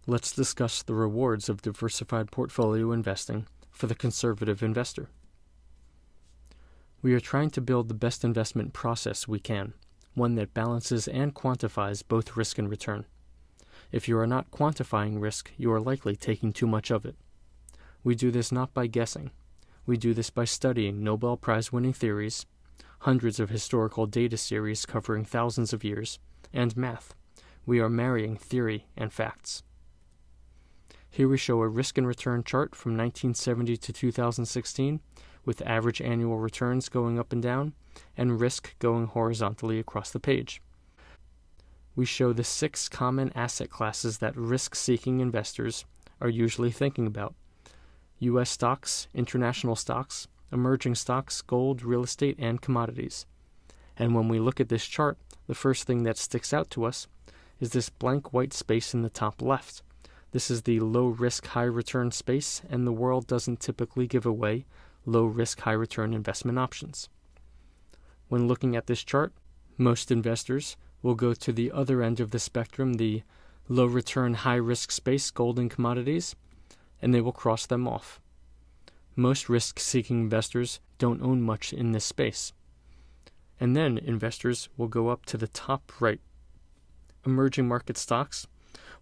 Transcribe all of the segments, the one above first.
Let's discuss the rewards of diversified portfolio investing for the conservative investor. We are trying to build the best investment process we can, one that balances and quantifies both risk and return. If you are not quantifying risk, you are likely taking too much of it. We do this not by guessing. We do this by studying Nobel Prize-winning theories, hundreds of historical data series covering thousands of years, and math. We are marrying theory and facts. Here we show a risk and return chart from 1970 to 2016, with average annual returns going up and down, and risk going horizontally across the page. We show the 6 common asset classes that risk-seeking investors are usually thinking about: U.S. stocks, international stocks, emerging stocks, gold, real estate, and commodities. And when we look at this chart, the first thing that sticks out to us is this blank white space in the top left. This is the low-risk, high-return space, and the world doesn't typically give away low-risk, high-return investment options. When looking at this chart, most investors will go to the other end of the spectrum, the low-return, high-risk space, gold and commodities, and they will cross them off. Most risk-seeking investors don't own much in this space. And then investors will go up to the top right. Emerging market stocks,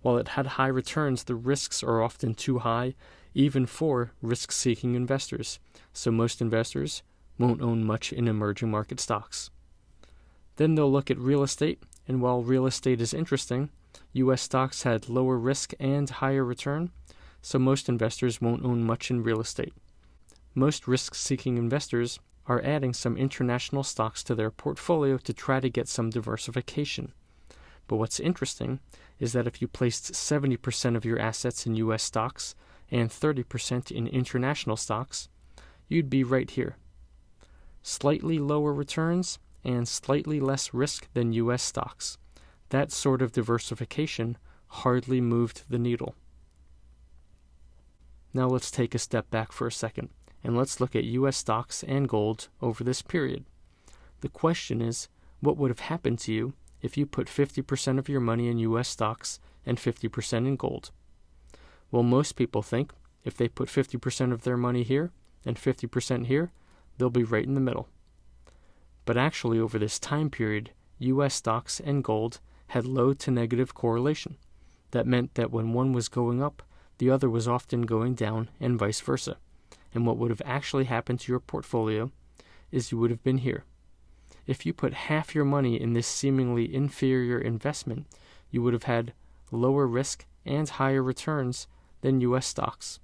while it had high returns, the risks are often too high, even for risk-seeking investors, so most investors won't own much in emerging market stocks. Then they'll look at real estate, and while real estate is interesting, U.S. stocks had lower risk and higher return, so most investors won't own much in real estate. Most risk-seeking investors are adding some international stocks to their portfolio to try to get some diversification. But what's interesting is that if you placed 70% of your assets in U.S. stocks and 30% in international stocks, you'd be right here. Slightly lower returns and slightly less risk than U.S. stocks. That sort of diversification hardly moved the needle. Now let's take a step back for a second, and let's look at U.S. stocks and gold over this period. The question is, what would have happened to you if you put 50% of your money in U.S. stocks and 50% in gold? Well, most people think if they put 50% of their money here and 50% here, they'll be right in the middle. But actually, over this time period, U.S. stocks and gold had low to negative correlation. That meant that when one was going up, the other was often going down, and vice versa. And what would have actually happened to your portfolio is you would have been here. If you put half your money in this seemingly inferior investment, you would have had lower risk and higher returns than U.S. stocks.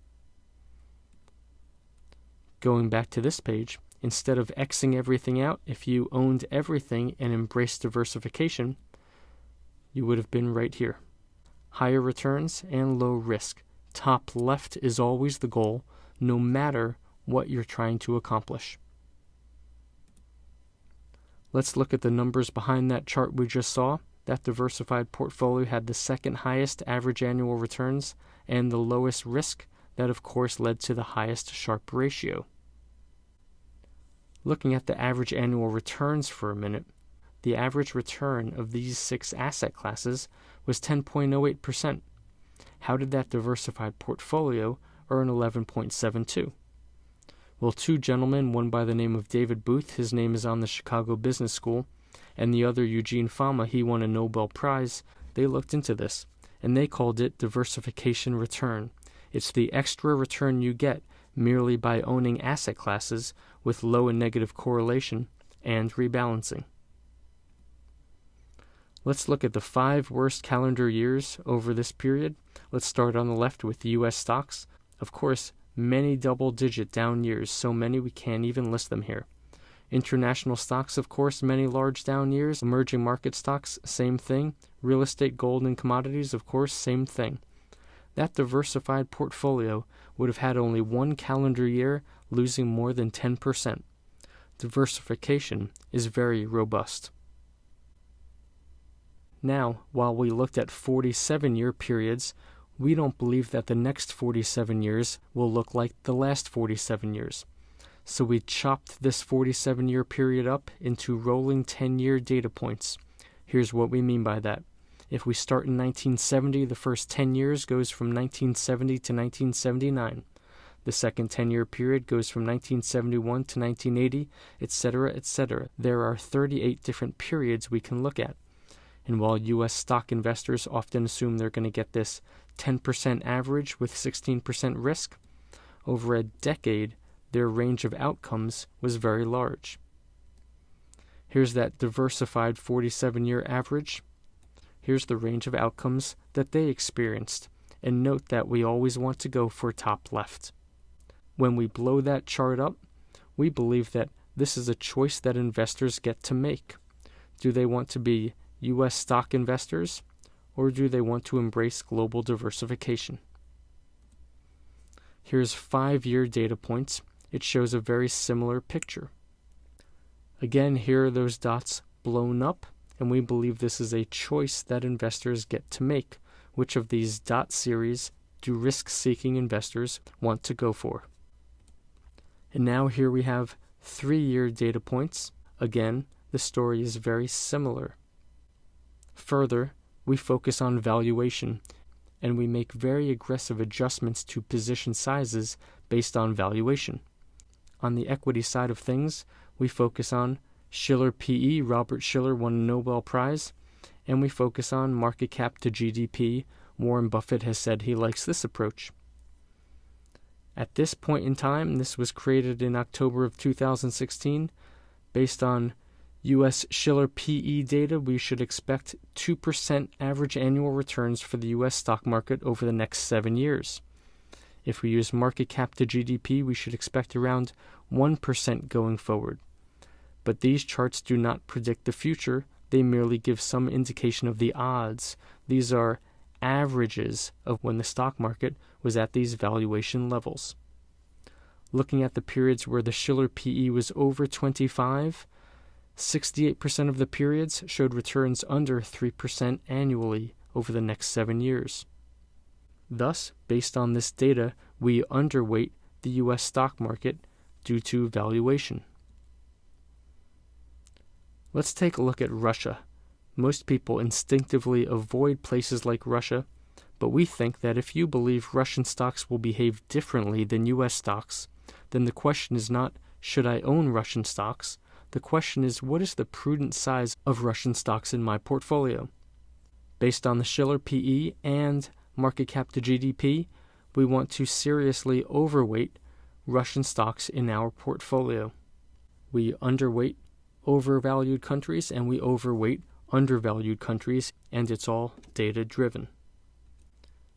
Going back to this page, instead of Xing everything out, if you owned everything and embraced diversification, you would have been right here. Higher returns and low risk. Top left is always the goal, no matter what you're trying to accomplish. Let's look at the numbers behind that chart we just saw. That diversified portfolio had the second highest average annual returns and the lowest risk. That, of course, led to the highest Sharpe ratio. Looking at the average annual returns for a minute, the average return of these 6 asset classes was 10.08%. How did that diversified portfolio earn 11.72? Well, 2 gentlemen, one by the name of David Booth, his name is on the Chicago Business School, and the other Eugene Fama, he won a Nobel Prize. They looked into this, and they called it diversification return. It's the extra return you get merely by owning asset classes with low and negative correlation and rebalancing. Let's look at the 5 worst calendar years over this period. Let's start on the left with U.S. stocks. Of course, many double-digit down years, so many we can't even list them here. International stocks, of course, many large down years. Emerging market stocks, same thing. Real estate, gold, and commodities, of course, same thing. That diversified portfolio would have had only 1 calendar year losing more than 10%. Diversification is very robust. Now, while we looked at 47-year periods, we don't believe that the next 47 years will look like the last 47 years. So we chopped this 47-year period up into rolling 10-year data points. Here's what we mean by that. If we start in 1970, the first 10 years goes from 1970 to 1979. The second 10-year period goes from 1971 to 1980, etc., etc. There are 38 different periods we can look at. And while U.S. stock investors often assume they're going to get this 10% average with 16% risk, over a decade, their range of outcomes was very large. Here's that diversified 47-year average. Here's the range of outcomes that they experienced, and note that we always want to go for top left. When we blow that chart up, we believe that this is a choice that investors get to make. Do they want to be U.S. stock investors, or do they want to embrace global diversification? Here's 5-year data points. It shows a very similar picture. Again, here are those dots blown up, and we believe this is a choice that investors get to make. Which of these dot series do risk-seeking investors want to go for? And now here we have 3-year data points. Again, the story is very similar. Further, we focus on valuation, and we make very aggressive adjustments to position sizes based on valuation. On the equity side of things, we focus on Shiller PE, Robert Shiller won a Nobel Prize, and we focus on market cap to GDP. Warren Buffett has said he likes this approach. At this point in time, this was created in October of 2016, based on U.S. Shiller PE data, we should expect 2% average annual returns for the U.S. stock market over the next 7 years. If we use market cap to GDP, we should expect around 1% going forward. But these charts do not predict the future, they merely give some indication of the odds. These are averages of when the stock market was at these valuation levels. Looking at the periods where the Shiller PE was over 25, 68% of the periods showed returns under 3% annually over the next 7 years. Thus, based on this data, we underweight the U.S. stock market due to valuation. Let's take a look at Russia. Most people instinctively avoid places like Russia, but we think that if you believe Russian stocks will behave differently than U.S. stocks, then the question is not, should I own Russian stocks? The question is, what is the prudent size of Russian stocks in my portfolio? Based on the Shiller PE and market cap to GDP, we want to seriously overweight Russian stocks in our portfolio. We underweight overvalued countries and we overweight undervalued countries, and it's all data-driven.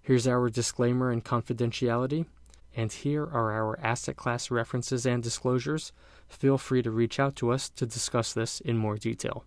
Here's our disclaimer and confidentiality, and here are our asset class references and disclosures. Feel free to reach out to us to discuss this in more detail.